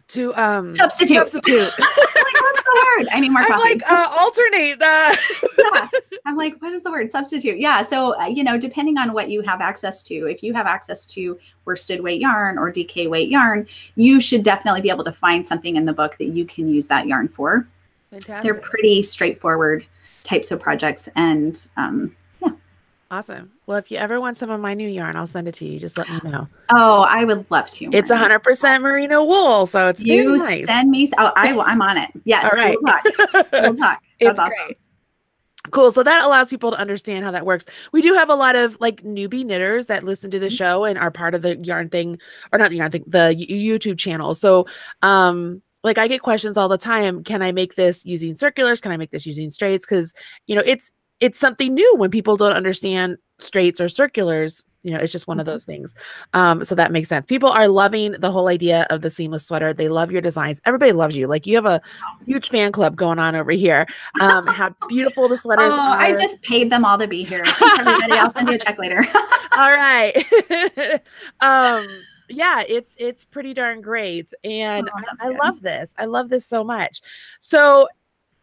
[SPEAKER 1] to
[SPEAKER 2] substitute. What's the word? I need more coffee.
[SPEAKER 1] I'm like, alternate that.
[SPEAKER 2] Yeah. I'm like, what is the word? Substitute. Yeah. So, depending on what you have access to, if you have access to worsted weight yarn or DK weight yarn, you should definitely be able to find something in the book that you can use that yarn for. Fantastic. They're pretty straightforward types of projects. And yeah.
[SPEAKER 1] Awesome. Well, if you ever want some of my new yarn, I'll send it to you. Just let me know.
[SPEAKER 2] Oh, I would love to.
[SPEAKER 1] It's 100% merino wool, so it's very nice.
[SPEAKER 2] Send me. Oh, I'm on it. Yes.
[SPEAKER 1] All right.
[SPEAKER 2] We'll talk.
[SPEAKER 1] That's awesome. Great. Cool. So that allows people to understand how that works. We do have a lot of like newbie knitters that listen to the show and are part of the yarn thing, or not the yarn thing, the YouTube channel. So, like, I get questions all the time. Can I make this using circulars? Can I make this using straights? Because, it's something new when people don't understand straights or circulars. it's just one of those things. So that makes sense. People are loving the whole idea of the seamless sweater. They love your designs. Everybody loves you. Like, you have a huge fan club going on over here. How beautiful the sweaters are.
[SPEAKER 2] I just paid them all to be here. Thanks, everybody. I'll send you a check later.
[SPEAKER 1] All right. Yeah, it's pretty darn great. And I love this. I love this so much. So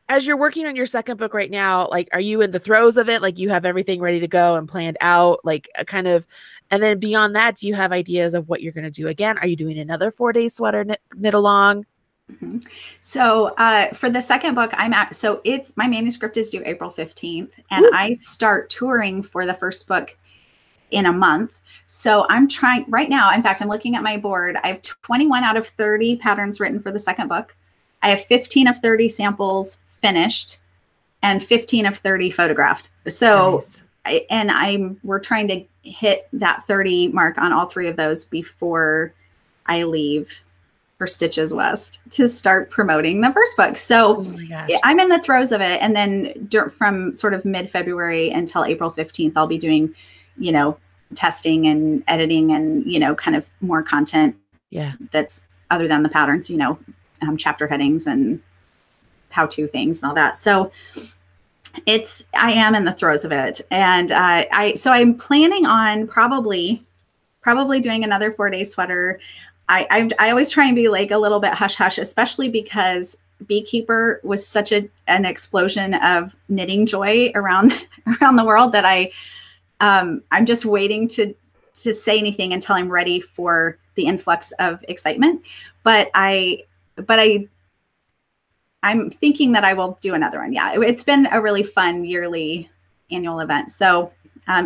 [SPEAKER 1] as you're working on your second book right now, like, are you in the throes of it? Like, you have everything ready to go and planned out, like, a kind of, and then beyond that, do you have ideas of what you're going to do again? Are you doing another 4-day sweater knit along?
[SPEAKER 2] Mm-hmm. So for the second book, my manuscript is due April 15th, and I start touring for the first book in a month. So I'm trying right now. In fact, I'm looking at my board. I have 21 out of 30 patterns written for the second book. I have 15 of 30 samples finished and 15 of 30 photographed. So, nice. We're trying to hit that 30 mark on all 3 of those before I leave for Stitches West to start promoting the first book. So I'm in the throes of it. And then from sort of mid-February until April 15th, I'll be doing, testing and editing and, kind of more content.
[SPEAKER 1] Yeah.
[SPEAKER 2] That's other than the patterns, chapter headings and how-to things and all that. So I am in the throes of it. And so I'm planning on probably doing another 4-day sweater. I always try and be like a little bit hush hush, especially because Beekeeper was such an explosion of knitting joy around the world that I'm just waiting to say anything until I'm ready for the influx of excitement. But I'm thinking that I will do another one. Yeah, it's been a really fun yearly annual event. So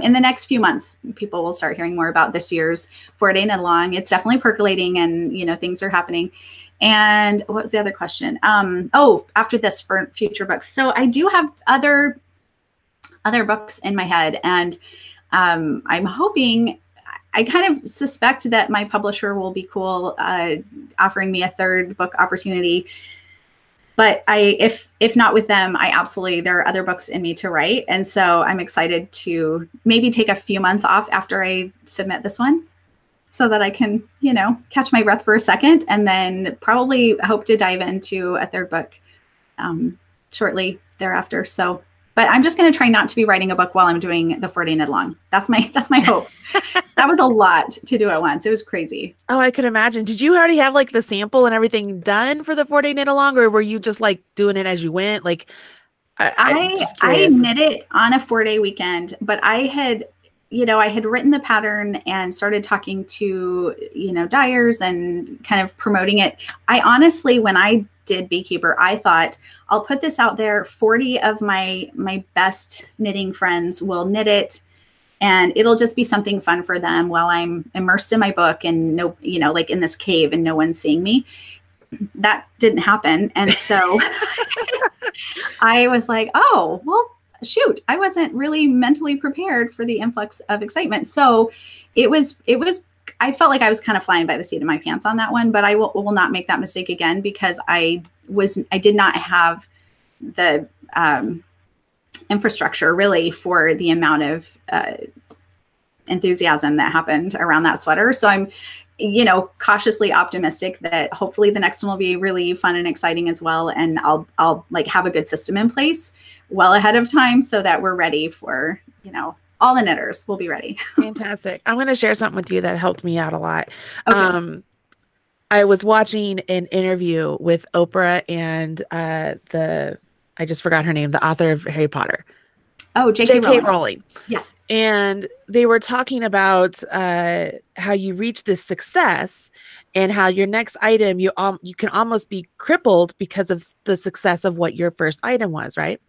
[SPEAKER 2] in the next few months, people will start hearing more about this year's 4-day knit along. It's definitely percolating, and things are happening. And what was the other question? After this, for future books. So I do have other books in my head, and I'm hoping. I kind of suspect that my publisher will be cool offering me a 3rd book opportunity. But if not with them, there are other books in me to write. And so I'm excited to maybe take a few months off after I submit this one so that I can, catch my breath for a second, and then probably hope to dive into a 3rd book shortly thereafter. So, but I'm just going to try not to be writing a book while I'm doing the 4-day knit along. That's my hope. That was a lot to do at once. It was crazy.
[SPEAKER 1] Oh, I could imagine. Did you already have like the sample and everything done for the 4-day knit along, or were you just like doing it as you went? Like,
[SPEAKER 2] I knit it on a 4-day weekend, but I had written the pattern and started talking to, dyers and kind of promoting it. I honestly, when I did Beekeeper, I thought, I'll put this out there. 40 of my best knitting friends will knit it, and it'll just be something fun for them while I'm immersed in my book and like in this cave and no one's seeing me. That didn't happen. And so I was like, oh, well, shoot, I wasn't really mentally prepared for the influx of excitement. So it was, I felt like I was kind of flying by the seat of my pants on that one, but I will not make that mistake again, because I did not have the infrastructure really for the amount of enthusiasm that happened around that sweater. So I'm, cautiously optimistic that hopefully the next one will be really fun and exciting as well. And I'll like have a good system in place well ahead of time so that we're ready for, all the knitters will be ready.
[SPEAKER 1] Fantastic. I'm going to share something with you that helped me out a lot.
[SPEAKER 2] Okay.
[SPEAKER 1] I was watching an interview with Oprah and I just forgot her name, the author of Harry Potter.
[SPEAKER 2] Oh, J.K.
[SPEAKER 1] Rowling.
[SPEAKER 2] Yeah.
[SPEAKER 1] And they were talking about how you reach this success and how your next item, you can almost be crippled because of the success of what your first item was, right?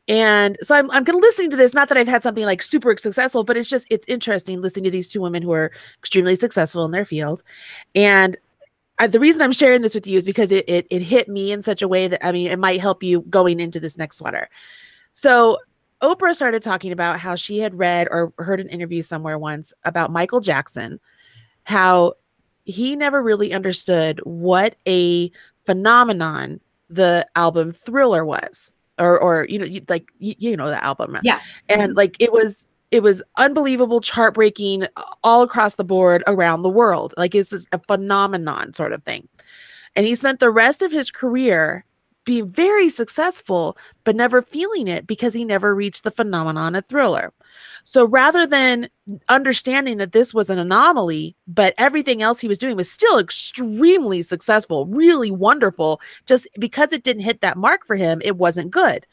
[SPEAKER 1] And so I'm going to listen to this. Not that I've had something like super successful, but it's interesting listening to these 2 women who are extremely successful in their field. And the reason I'm sharing this with you is because it hit me in such a way that, it might help you going into this next sweater. So Oprah started talking about how she had read or heard an interview somewhere once about Michael Jackson, how he never really understood what a phenomenon the album Thriller was, or the album.
[SPEAKER 2] Yeah.
[SPEAKER 1] And like, it was it was unbelievable, chart breaking all across the board around the world. Like it's just a phenomenon sort of thing. And he spent the rest of his career being very successful, but never feeling it because he never reached the phenomenon of Thriller. So rather than understanding that this was an anomaly, but everything else he was doing was still extremely successful, really wonderful, just because it didn't hit that mark for him, it wasn't good.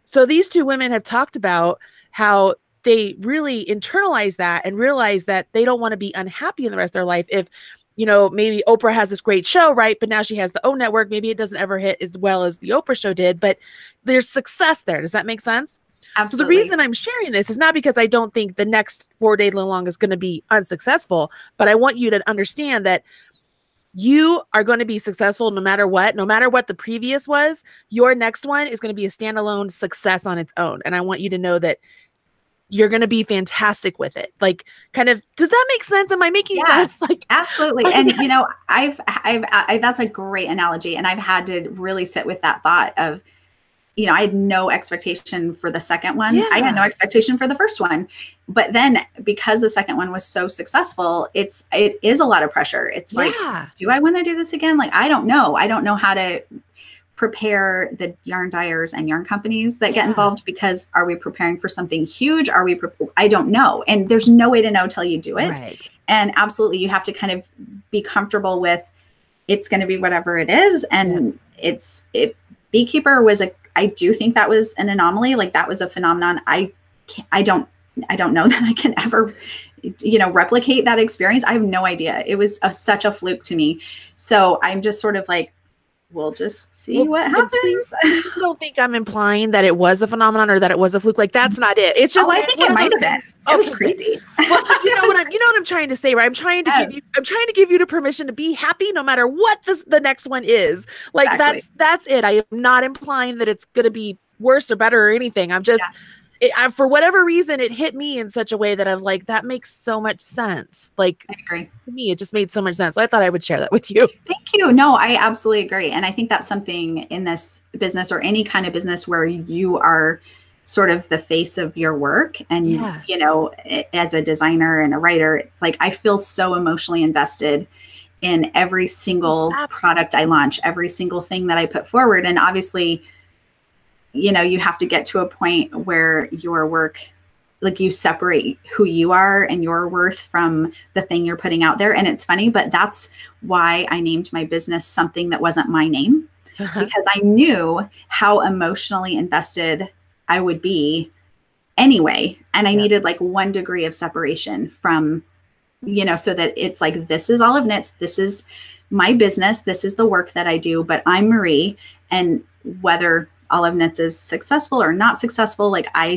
[SPEAKER 1] So these two women have talked about how they really internalize that and realize that they don't want to be unhappy in the rest of their life. If, you know, maybe Oprah has this great show, right? But now she has the own network. Maybe it doesn't ever hit as well as the Oprah show did, but there's success there. Does that make sense?
[SPEAKER 2] Absolutely.
[SPEAKER 1] So the reason I'm sharing this is not because I don't think the next 4 Day Long is going to be unsuccessful, but I want you to understand that you are going to be successful no matter what the previous was. Your next one is going to be a standalone success on its own. And I want you to know that you're going to be fantastic with it. Like, kind of, does that make sense? Am I making sense? Like,
[SPEAKER 2] absolutely. And you know, I've that's a great analogy. And I've had to really sit with that thought of, you know, I had no expectation for the second one. Yeah. I had no expectation for the first one. But then because the second one was so successful, it is a lot of pressure. It's like, do I want to do this again? Like, I don't know. I don't know how to prepare the yarn dyers and yarn companies that get involved, because are we preparing for something huge? Are we, I don't know. And there's no way to know till you do it. Right. And absolutely, you have to kind of be comfortable with it's going to be whatever it is. And Beekeeper was I do think that was an anomaly. Like, that was a phenomenon. I don't know that I can ever, you know, replicate that experience. I have no idea. It was such a fluke to me. So I'm just sort of like, we'll just see what happens.
[SPEAKER 1] I don't think I'm implying that it was a phenomenon or that it was a fluke. Like, that's not it. It's just,
[SPEAKER 2] I think it might have been. It was crazy.
[SPEAKER 1] Well, you know what I'm trying to say, right? I'm trying to give you the permission to be happy no matter what the next one is. Like, that's it. I am not implying that it's going to be worse or better or anything. I'm just, for whatever reason, it hit me in such a way that I was like, that makes so much sense. Like,
[SPEAKER 2] I agree.
[SPEAKER 1] To me, it just made so much sense. So I thought I would share that with you.
[SPEAKER 2] Thank you. No, I absolutely agree. And I think that's something in this business, or any kind of business where you are sort of the face of your work. And, you know, as a designer and a writer, it's like, I feel so emotionally invested in every single product I launch, every single thing that I put forward. And obviously, you know, you have to get to a point where your work, like, you separate who you are and your worth from the thing you're putting out there. And it's funny, but that's why I named my business something that wasn't my name, because I knew how emotionally invested I would be anyway. And I needed like 1 degree of separation from, you know, so that it's like, this is Olive Knits. This is my business. This is the work that I do, but I'm Marie. And whether Olive Knits is successful or not successful, like, I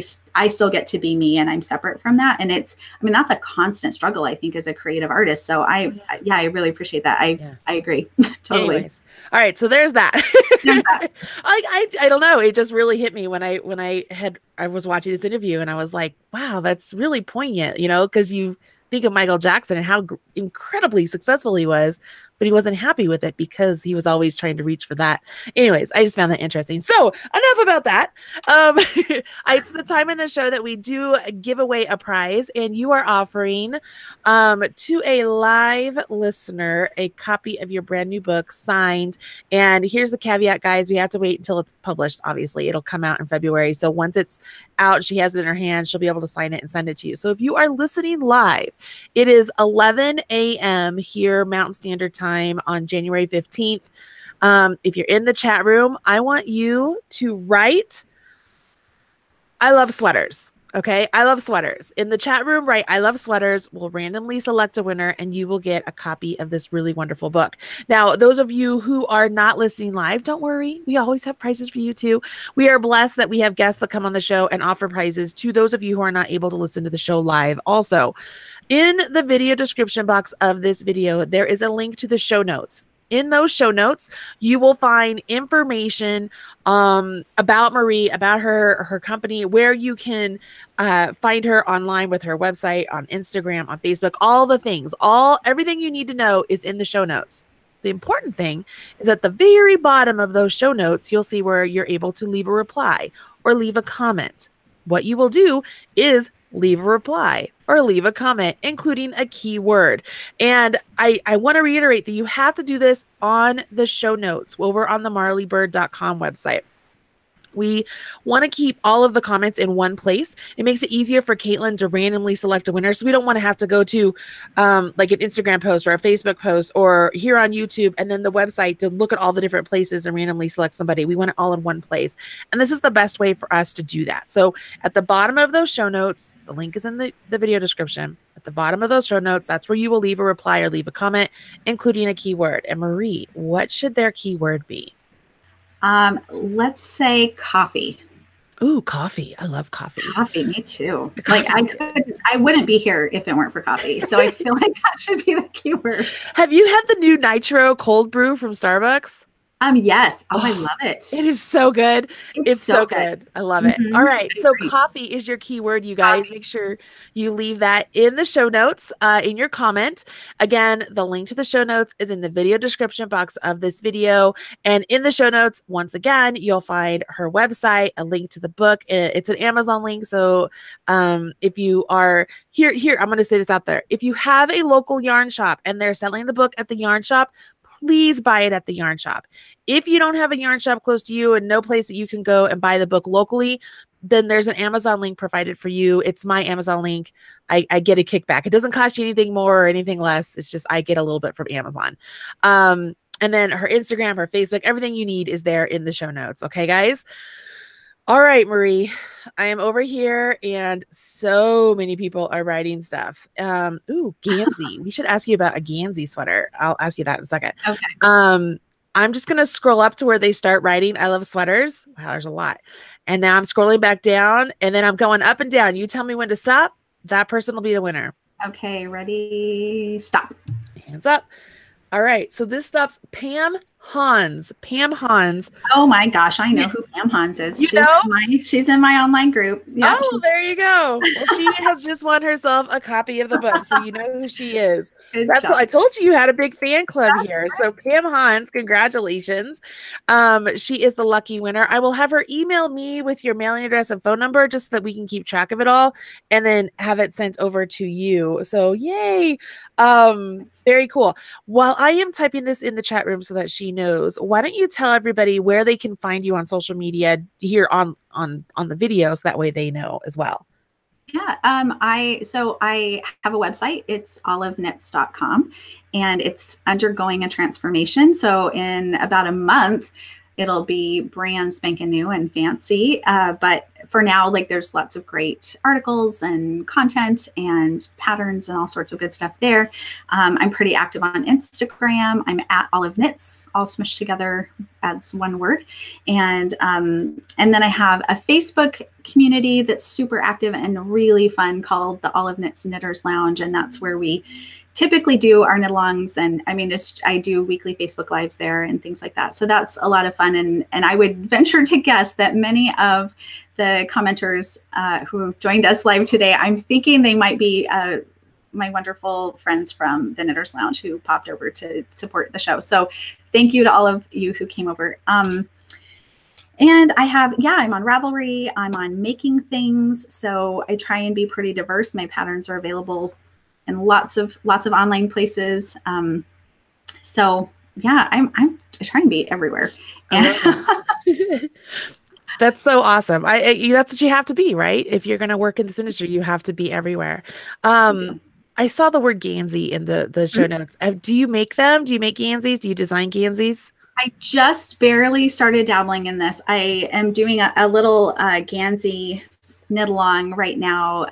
[SPEAKER 2] still get to be me, and I'm separate from that. And it's, I mean, that's a constant struggle, I think, as a creative artist. So I really appreciate that. I agree. Totally.
[SPEAKER 1] Anyways. All right. So there's that. I don't know. It just really hit me when I was watching this interview, and I was like, wow, that's really poignant, you know, because you think of Michael Jackson and how incredibly successful he was, but he wasn't happy with it because he was always trying to reach for that. Anyways, I just found that interesting. So enough about that. It's the time in the show that we do give away a prize, and you are offering to a live listener a copy of your brand new book signed. And here's the caveat, guys. We have to wait until it's published. Obviously, it'll come out in February. So once it's out, she has it in her hand, she'll be able to sign it and send it to you. So if you are listening live, it is 11 a.m. here, Mountain Standard Time, on January 15th. If you're in the chat room, I want you to write, I love sweaters. Okay. I love sweaters. In the chat room, write, I love sweaters. We'll randomly select a winner, and you will get a copy of this really wonderful book. Now, those of you who are not listening live, don't worry. We always have prizes for you too. We are blessed that we have guests that come on the show and offer prizes to those of you who are not able to listen to the show live. Also, in the video description box of this video, there is a link to the show notes. In those show notes, you will find information about Marie, about her company, where you can find her online with her website, on Instagram, on Facebook, all the things, everything you need to know is in the show notes. The important thing is at the very bottom of those show notes, you'll see where you're able to leave a reply or leave a comment. What you will do is leave a reply, or leave a comment, including a keyword. And I want to reiterate that you have to do this on the show notes over on the marleybird.com website. We want to keep all of the comments in one place. It makes it easier for Caitlin to randomly select a winner. So we don't want to have to go to like an Instagram post or a Facebook post or here on YouTube and then the website to look at all the different places and randomly select somebody. We want it all in one place. And this is the best way for us to do that. So at the bottom of those show notes, the link is in the video description. At the bottom of those show notes, that's where you will leave a reply or leave a comment, including a keyword. And Marie, what should their keyword be?
[SPEAKER 2] Let's say coffee.
[SPEAKER 1] Ooh, coffee. I love coffee.
[SPEAKER 2] Coffee, me too. Like I wouldn't be here if it weren't for coffee. So I feel like that should be the keyword.
[SPEAKER 1] Have you had the new Nitro cold brew from Starbucks?
[SPEAKER 2] Yes. Oh, I love it.
[SPEAKER 1] It is so good. It's so good. I love it. All right. So coffee is your keyword, you guys. Make sure you leave that in the show notes, in your comment. Again, the link to the show notes is in the video description box of this video. And in the show notes, once again, you'll find her website, a link to the book. It's an Amazon link. So if you are here, I'm going to say this out there. If you have a local yarn shop and they're selling the book at the yarn shop, please buy it at the yarn shop. If you don't have a yarn shop close to you and no place that you can go and buy the book locally, then there's an Amazon link provided for you. It's my Amazon link. I get a kickback. It doesn't cost you anything more or anything less. It's just I get a little bit from Amazon. And then her Instagram, her Facebook, everything you need is there in the show notes. Okay, guys? All right, Marie, I am over here and so many people are writing stuff. Ooh, Gansey. We should ask you about a Gansey sweater. I'll ask you that in a second.
[SPEAKER 2] Okay.
[SPEAKER 1] I'm just going to scroll up to where they start writing, I love sweaters. Wow, there's a lot. And now I'm scrolling back down and then I'm going up and down. You tell me when to stop. That person will be the winner.
[SPEAKER 2] Okay, ready, stop.
[SPEAKER 1] Hands up. All right, so this stops Pam Hans. Pam Hans.
[SPEAKER 2] Oh my gosh, I know who Pam Hans is. She's in my online group.
[SPEAKER 1] Yeah, oh, there you go. Well, she has just won herself a copy of the book, so you know who she is. That's what I told you. You had a big fan club here. Right. So Pam Hans, congratulations. She is the lucky winner. I will have her email me with your mailing address and phone number just so that we can keep track of it all and then have it sent over to you. So yay. Very cool. While I am typing this in the chat room so that she knows, why don't you tell everybody where they can find you on social media here on the video, so that way they know as well.
[SPEAKER 2] Yeah, I have a website. It's olivelknits.com and it's undergoing a transformation. So in about a month, it'll be brand spanking new and fancy. But for now, like there's lots of great articles and content and patterns and all sorts of good stuff there. I'm pretty active on Instagram. I'm at Olive Knits, all smushed together as one word. And then I have a Facebook community that's super active and really fun called the Olive Knits Knitters Lounge. And that's where we typically do our knit-alongs, and I mean, I do weekly Facebook Lives there and things like that. So that's a lot of fun, and I would venture to guess that many of the commenters who joined us live today, I'm thinking they might be my wonderful friends from the Knitters Lounge who popped over to support the show. So thank you to all of you who came over. And I have, I'm on Ravelry, I'm on Making Things, so I try and be pretty diverse. My patterns are available in lots of online places. So yeah, I try and be everywhere. And
[SPEAKER 1] that's so awesome. That's what you have to be, right? If you're going to work in this industry, you have to be everywhere. I saw the word Gansey in the show notes. Do you make them? Do you make Ganseys? Do you design Ganseys?
[SPEAKER 2] I just barely started dabbling in this. I am doing a little Gansey knit along right now.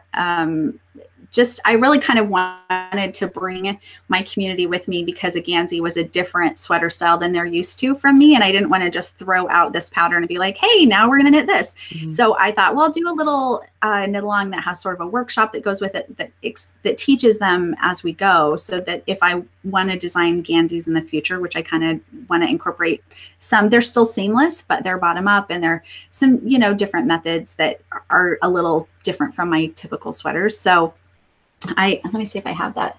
[SPEAKER 2] I really kind of wanted to bring my community with me because a Gansey was a different sweater style than they're used to from me. And I didn't want to just throw out this pattern and be like, hey, now we're going to knit this. Mm-hmm. So I thought, well, I'll do a little knit along that has sort of a workshop that goes with it that teaches them as we go, so that if I want to design Ganseys in the future, which I kind of want to incorporate some, they're still seamless, but they're bottom up, and they're some, different methods that are a little different from my typical sweaters. So let me see if I have that.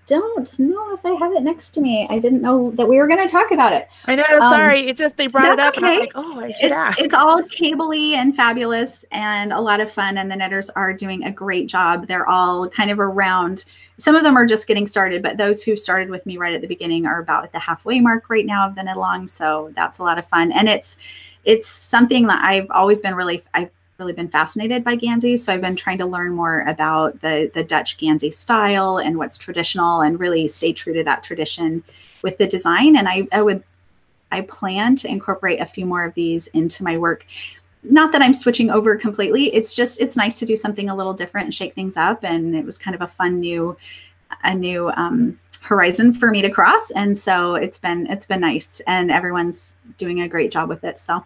[SPEAKER 2] don't know if I have it next to me. I didn't know that we were going to talk about it.
[SPEAKER 1] I know, sorry. It just, they brought it
[SPEAKER 2] That's
[SPEAKER 1] up and I'm
[SPEAKER 2] okay.
[SPEAKER 1] like, oh, I should ask.
[SPEAKER 2] It's all cabley and fabulous and a lot of fun. And the knitters are doing a great job. They're all kind of around. Some of them are just getting started, but those who started with me right at the beginning are about at the halfway mark right now of the knit along. So that's a lot of fun. And it's something that I've always been I've really been fascinated by Ganzi. So I've been trying to learn more about the Dutch Ganzi style and what's traditional and really stay true to that tradition with the design. And I plan to incorporate a few more of these into my work. Not that I'm switching over completely. It's nice to do something a little different and shake things up. And it was kind of a fun new horizon for me to cross. And so it's been nice, and everyone's doing a great job with it. So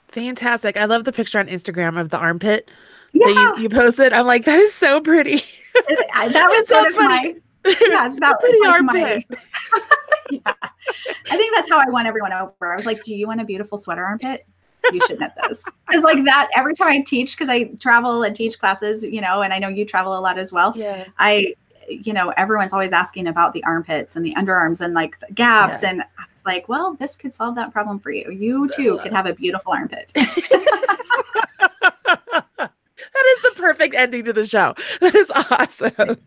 [SPEAKER 1] fantastic. I love the picture on Instagram of the armpit
[SPEAKER 2] yeah,
[SPEAKER 1] that you posted. I'm like, that is so pretty.
[SPEAKER 2] That was
[SPEAKER 1] so
[SPEAKER 2] sort of
[SPEAKER 1] funny.
[SPEAKER 2] that
[SPEAKER 1] pretty
[SPEAKER 2] was like
[SPEAKER 1] armpit.
[SPEAKER 2] yeah. I think that's how I won everyone over. I was like, do you want a beautiful sweater armpit? You should knit those. Because like that, every time I teach, because I travel and teach classes, and I know you travel a lot as well.
[SPEAKER 1] Yeah.
[SPEAKER 2] Everyone's always asking about the armpits and the underarms and like the gaps. Yeah. And I was like, well, this could solve that problem for you. You too could have a beautiful armpit.
[SPEAKER 1] That is the perfect ending to the show. That is awesome.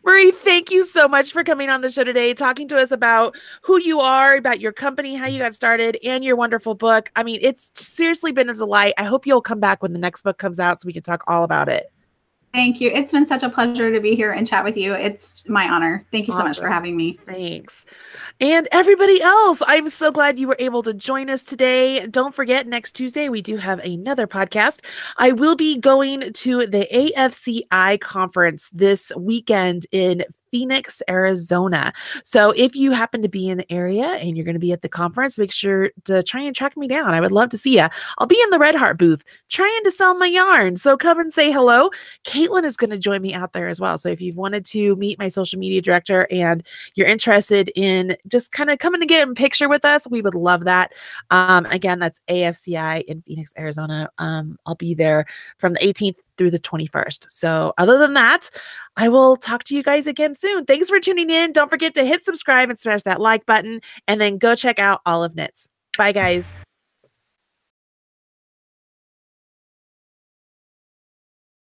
[SPEAKER 1] Marie, thank you so much for coming on the show today, talking to us about who you are, about your company, how you got started, and your wonderful book. I mean, it's seriously been a delight. I hope you'll come back when the next book comes out so we can talk all about it.
[SPEAKER 2] Thank you. It's been such a pleasure to be here and chat with you. It's my honor. Thank you so much for having me.
[SPEAKER 1] Thanks. And everybody else, I'm so glad you were able to join us today. Don't forget, next Tuesday, we do have another podcast. I will be going to the AFCI conference this weekend in Phoenix, Arizona. So if you happen to be in the area and you're going to be at the conference, make sure to try and track me down. I would love to see you. I'll be in the Red Heart booth trying to sell my yarn. So come and say hello. Caitlin is going to join me out there as well. So if you've wanted to meet my social media director and you're interested in just kind of coming to get a picture with us, we would love that. Again, that's AFCI in Phoenix, Arizona. I'll be there from the 18th through the 21st. So other than that, I will talk to you guys again soon. Thanks for tuning in. Don't forget to hit subscribe and smash that like button, and then go check out Olive Knits. Bye, guys.